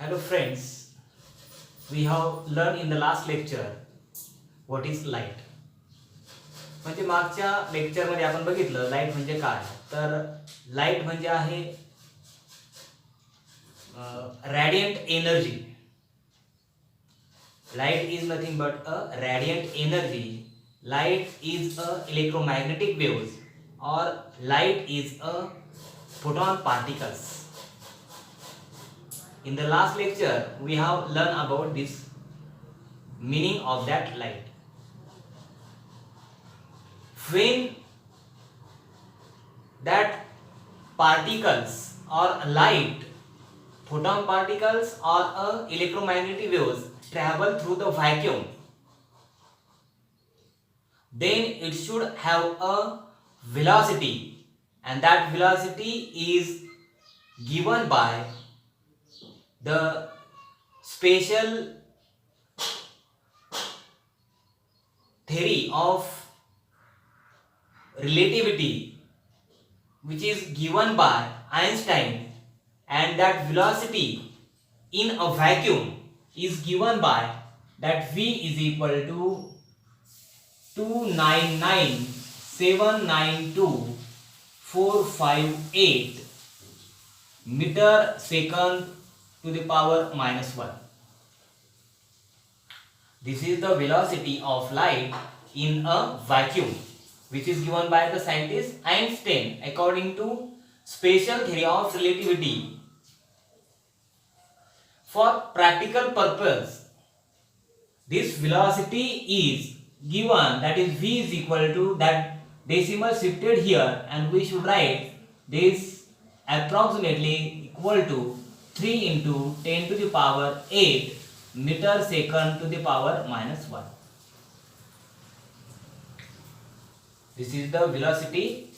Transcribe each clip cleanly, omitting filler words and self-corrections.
Hello friends, we have learned in the last lecture what is light. म्हणजे मागच्या lecture मध्ये आपण बघितलं लाईट म्हणजे काय. तर लाईट म्हणजे आहे radiant energy. Light is nothing but a radiant energy. Light is a electromagnetic waves or light is a photon particles. In the last lecture we have learned about this meaning of that light. When that particles or light, photon particles or electromagnetic waves travel through the vacuum, then it should have a velocity, and that velocity is given by the special theory of relativity which is given by Einstein, and that velocity in a vacuum is given by that v is equal to 299,792,458 meter second to the power minus 1. This is the velocity of light in a vacuum, which is given by the scientist Einstein according to special theory of relativity. For practical purpose, this velocity is given, that is v is equal to that decimal shifted here, and we should write this approximately equal to 3 into 10 to the power 8 meter second to the power minus 1. This is the velocity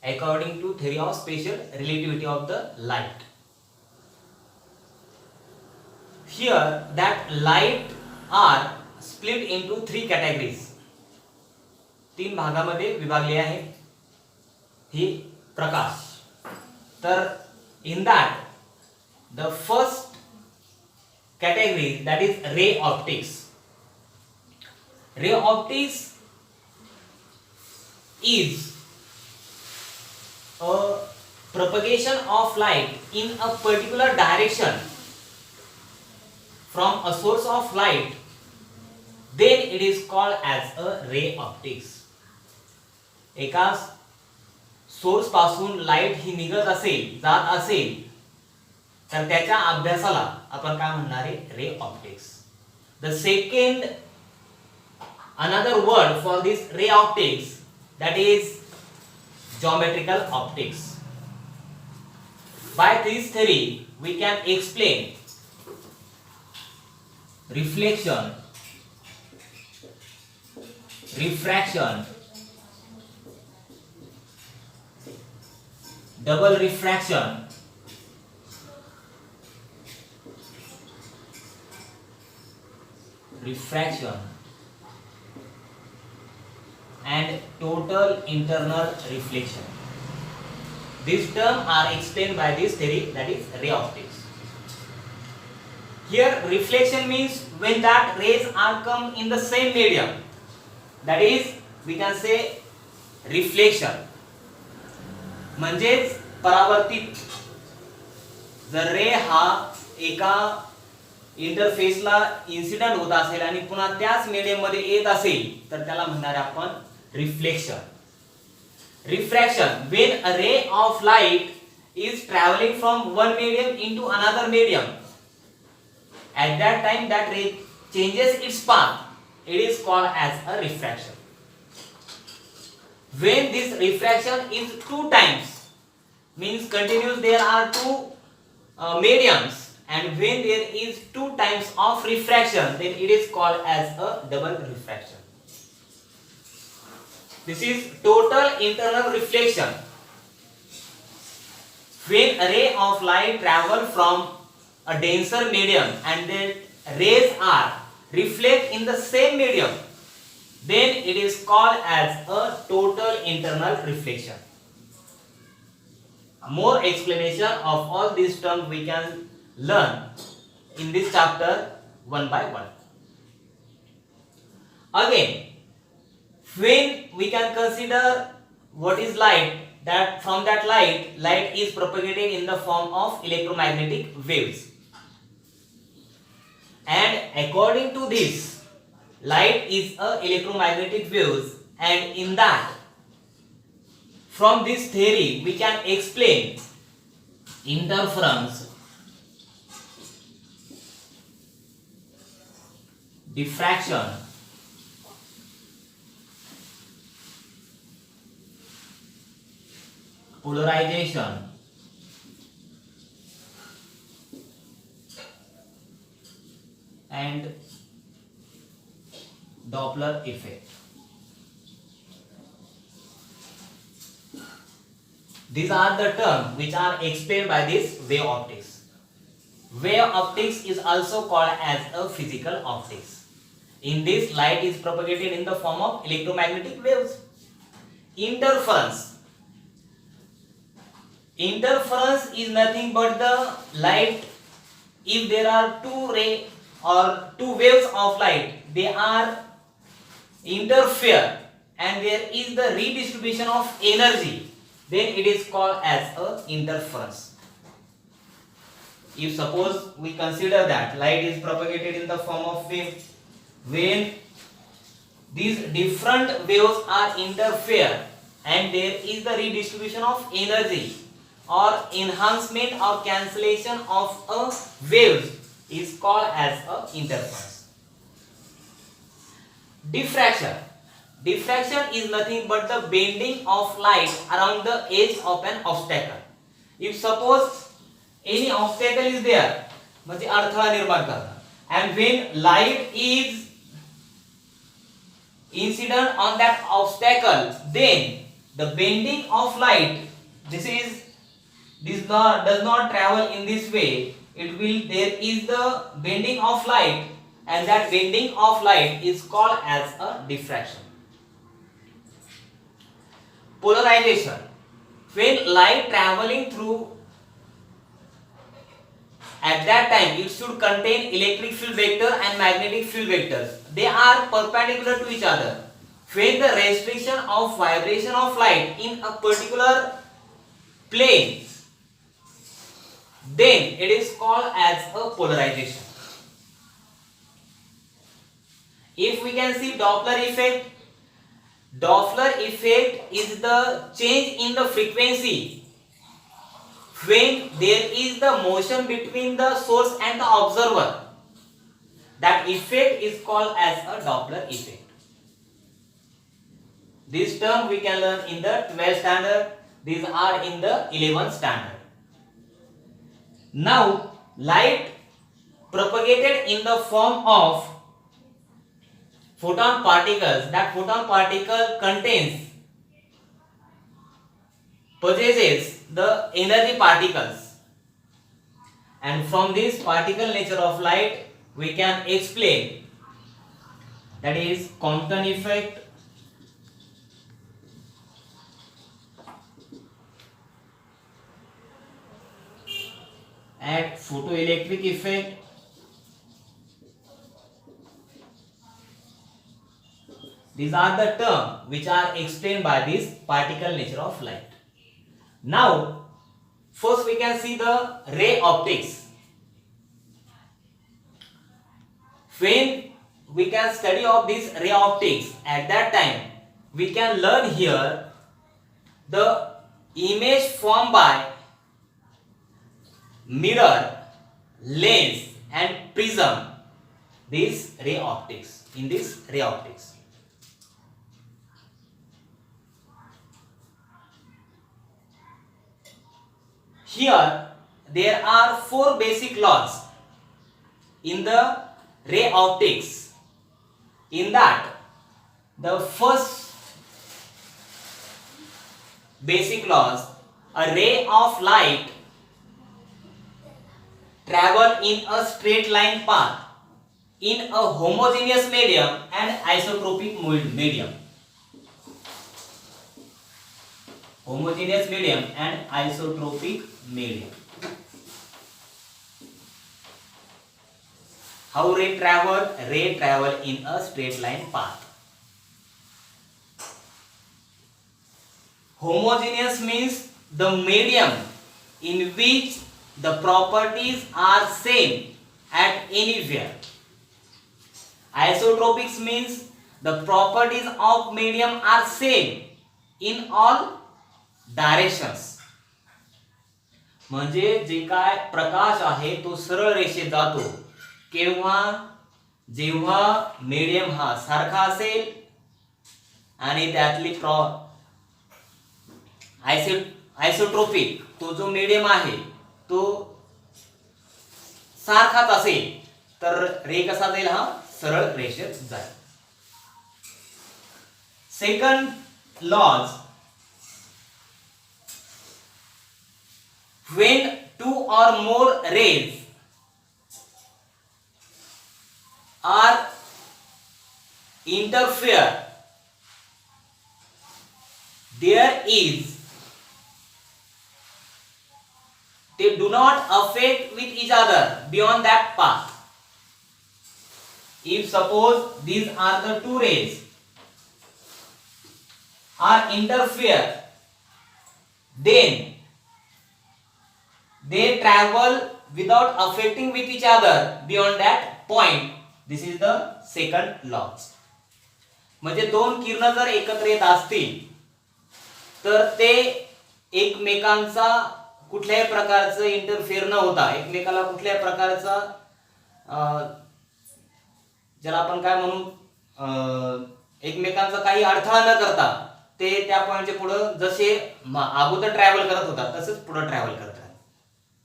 according to theory of special relativity of the light. Here that light are split into 3 categories. 3 भागामध्ये विभागले आहे ही प्रकाश. तर in that the first category, that is ray optics. Ray optics is a propagation of light in a particular direction from a source of light, then it is called as a ray optics. एका source पासून light ही निघत असेल, जात असेल, तर त्याच्या अभ्यासाला आपण काय म्हणणार आहे? Ray optics. The second another word for this ray optics, that is geometrical optics. By this theory we can explain reflection, refraction, double refraction, refraction and total internal reflection. These terms are explained by this theory, that is ray optics. Here reflection means when that rays are come in the same medium, that is we can say reflection. म्हणजेच परावर्तित. जर रे हा एका इंटरफेसला incident होत असेल आणि पुन्हा त्याच मीडियम मध्ये येत असेल तर त्याला म्हणणार आपण reflection. Refraction, when a ray of light is traveling from one medium into another medium, at that time that ray changes its path, it is called as a refraction. When this refraction is 2 times, means continuous, there are 2 mediums, and when there is 2 times of refraction, then it is called as a double refraction. This is total internal reflection. When a ray of light travel from a denser medium and then rays are reflect in the same medium, then it is called as a total internal reflection. More explanation of all these terms we can learn in this chapter one by one. Again, when we can consider what is light, that from that light is propagated in the form of electromagnetic waves. And according to this, light is a electromagnetic waves, and in that, from this theory we can explain interference, diffraction, polarization, and Doppler effect. These are the terms which are explained by this wave optics. Wave optics is also called as a physical optics. In this, light is propagated in the form of electromagnetic waves. Interference. Interference is nothing but the light. If there are two rays or two waves of light, they are interfere and there is the redistribution of energy, then it is called as a interference. If suppose we consider that light is propagated in the form of wave, when these different waves are interfere and there is the redistribution of energy or enhancement or cancellation of a wave is called as a interference. Diffraction. Diffraction is nothing but the bending of light around the edge of an obstacle. If suppose any obstacle is there, म्हणजे अडथळा निर्माण करना, and when light is incident on that obstacle, then the bending of light, does not travel in this way. There is the bending of light, and that bending of light is called as a diffraction. Polarization. When light traveling through, at that time it should contain electric field vector and magnetic field vectors. They are perpendicular to each other. When the restriction of vibration of light in a particular plane, then it is called as a polarization. If we can see Doppler effect, Doppler effect is the change in the frequency when there is the motion between the source and the observer. That effect is called as a Doppler effect. This term we can learn in the 12th standard. These are in the 11th standard. Now, light propagated in the form of photon particles. That photon particle possesses the energy particles, and from this particle nature of light we can explain, that is Compton effect, and photoelectric effect, these are the terms which are explained by this particle nature of light. Now, first we can see the ray optics. When we can study of this ray optics, at that time we can learn here the image formed by mirror, lens and prism. This ray optics, in this ray optics. Here there are four basic laws in the ray optics. In that, the first basic laws, a ray of light travel in a straight line path in a homogeneous medium and isotropic medium. Homogeneous medium and isotropic medium. How ray travel? Ray travel in a straight line path. Homogeneous means the medium in which the properties are same at anywhere. Isotropics means the properties of medium are same in all directions. म्हणजे जे काय प्रकाश आहे तो सरळ रेषेत जातो केव्हा, जेव्हा medium हा सारखा असेल आणि त्यातली आयसोट्रोपिक तो जो मीडियम आहे तो सारखाच असेल तर रे कसा जाईल, हा सरळ रेषेत जाईल. Second laws, when two or more rays are interfere, there is, they do not affect with each other beyond that path. If suppose these are the two rays are interfere, then they travel without affecting with each other beyond that point. This is the second law. म्हणजे दोन किरण जर एकत्र येत असतील तर ते एकमेकांचा कुठल्याही प्रकारचं इंटरफेअर न होता, एकमेकाला कुठल्याही प्रकारचा ज्याला आपण काय म्हणू, एकमेकांचा काही अडथळा न करता ते त्या पॉइंटच्या पुढे जसे अगोदर ट्रॅव्हल करत होता तसंच पुढे ट्रॅव्हल करत राहतात,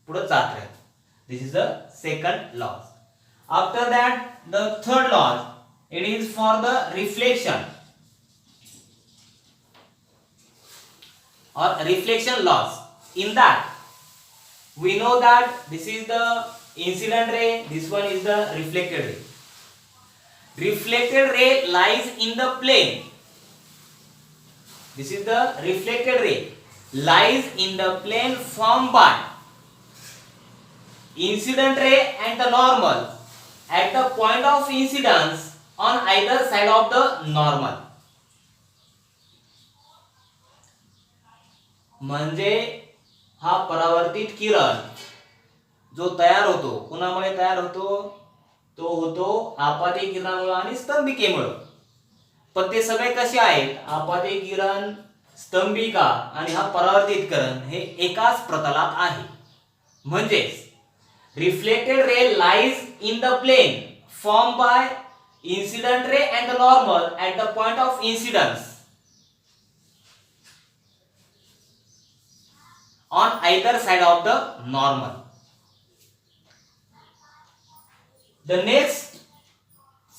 पुढे जात राहतात. This is the second law. After that the third law, it is for the reflection or reflection laws. In that we know that this is the incident ray, this one is the reflected ray. Reflected ray lies in the plane. This is the reflected ray lies in the plane formed by incident ray and the normal at the point of incidence on either side of the normal. म्हणजे हा परावर्तित किरण जो तयार होतो, कुणामुळे तयार होतो, तो होतो आपाती किरणामुळे आणि स्तंभिकेमुळे. पण ते सगळे कसे आहेत, आपाती किरण, स्तंभिका आणि हा परावर्तित किरण हे एकाच प्रतलात आहे. म्हणजे reflected ray lies in the plane form by incident ray and the normal at the point of incidence on either side of the normal. The next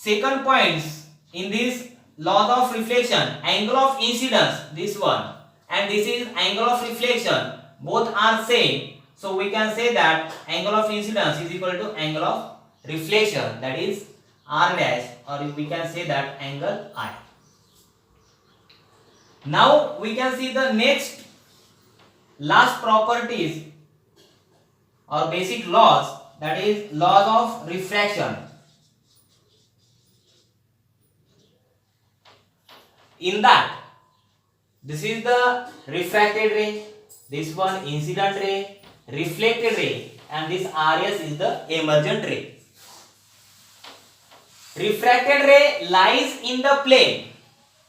second points in this laws of reflection, angle of incidence, this one and this is angle of reflection, both are same, so we can say that angle of incidence is equal to angle of reflection, that is r dash, or we can say that angle I. Now we can see the next last properties or basic laws, that is laws of refraction. In that, this is the refracted ray, this one incident ray, reflected ray, and this RS is the emergent ray. Refracted ray lies in the plane.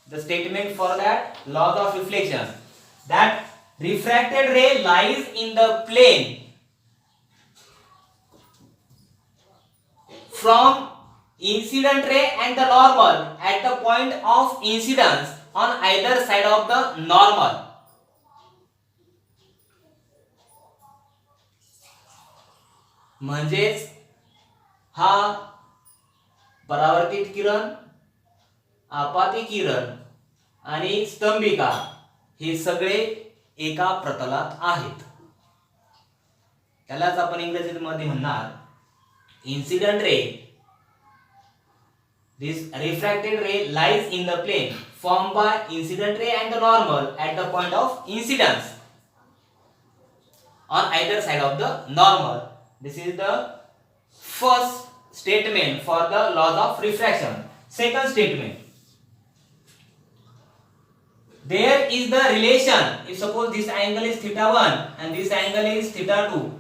The statement for that laws of reflection, that refracted ray lies in the plane from incident ray and the normal at the point of incidence on either side of the normal. म्हणजेच हा परावर्तित किरण, आपाती किरण आणि स्तंभिका हे सगळे एका प्रतलात आहेत. त्यालाच आपण इंग्रजीमध्ये म्हणणार incident ray. This refracted ray lies in the plane formed by incident ray and the normal at the point of incidence on either side of the normal. This is the first statement for the laws of refraction. Second statement, there is the relation. If suppose this angle is theta 1 and this angle is theta 2,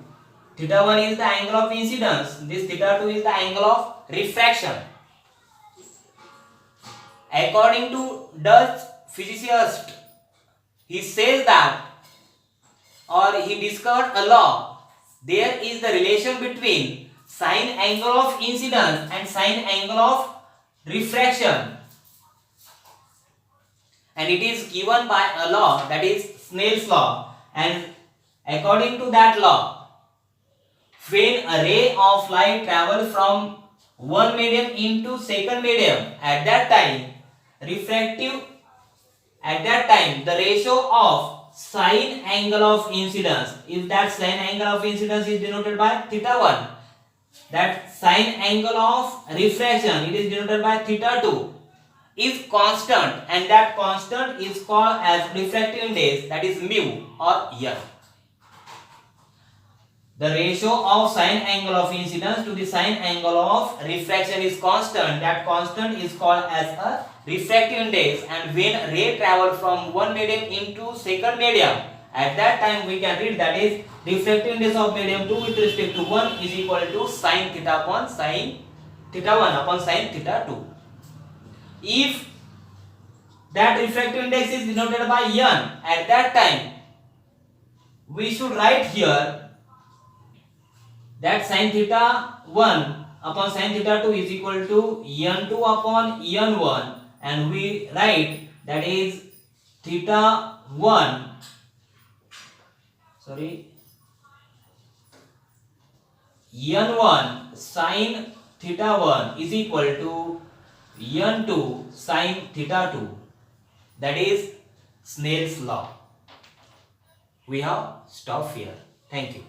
theta 1 is the angle of incidence, this theta 2 is the angle of refraction. According to Dutch physicist, he says that, or he discovered a law, there is the relation between sine angle of incidence and sine angle of refraction, and it is given by a law, that is Snell's law. And according to that law, when a ray of light travels from one medium into second medium, at that time the ratio of sine angle of incidence, if that sine angle of incidence is denoted by theta 1, that sine angle of refraction, it is denoted by theta 2, is constant, and that constant is called as refractive index, that is mu or n. The ratio of sine angle of incidence to the sine angle of refraction is constant. That constant is called as a refractive index, and when ray travel from one medium into second medium, at that time we can read that is refractive index of medium 2 with respect to 1 is equal to sine theta upon sine theta 1 upon sine theta 2. If that refractive index is denoted by n, at that time we should write here that sine theta 1 upon sine theta 2 is equal to n2 upon n1, and we write that is theta 1 n1 sine theta 1 is equal to n2 sine theta 2, that is Snell's law. We have stopped here. Thank you.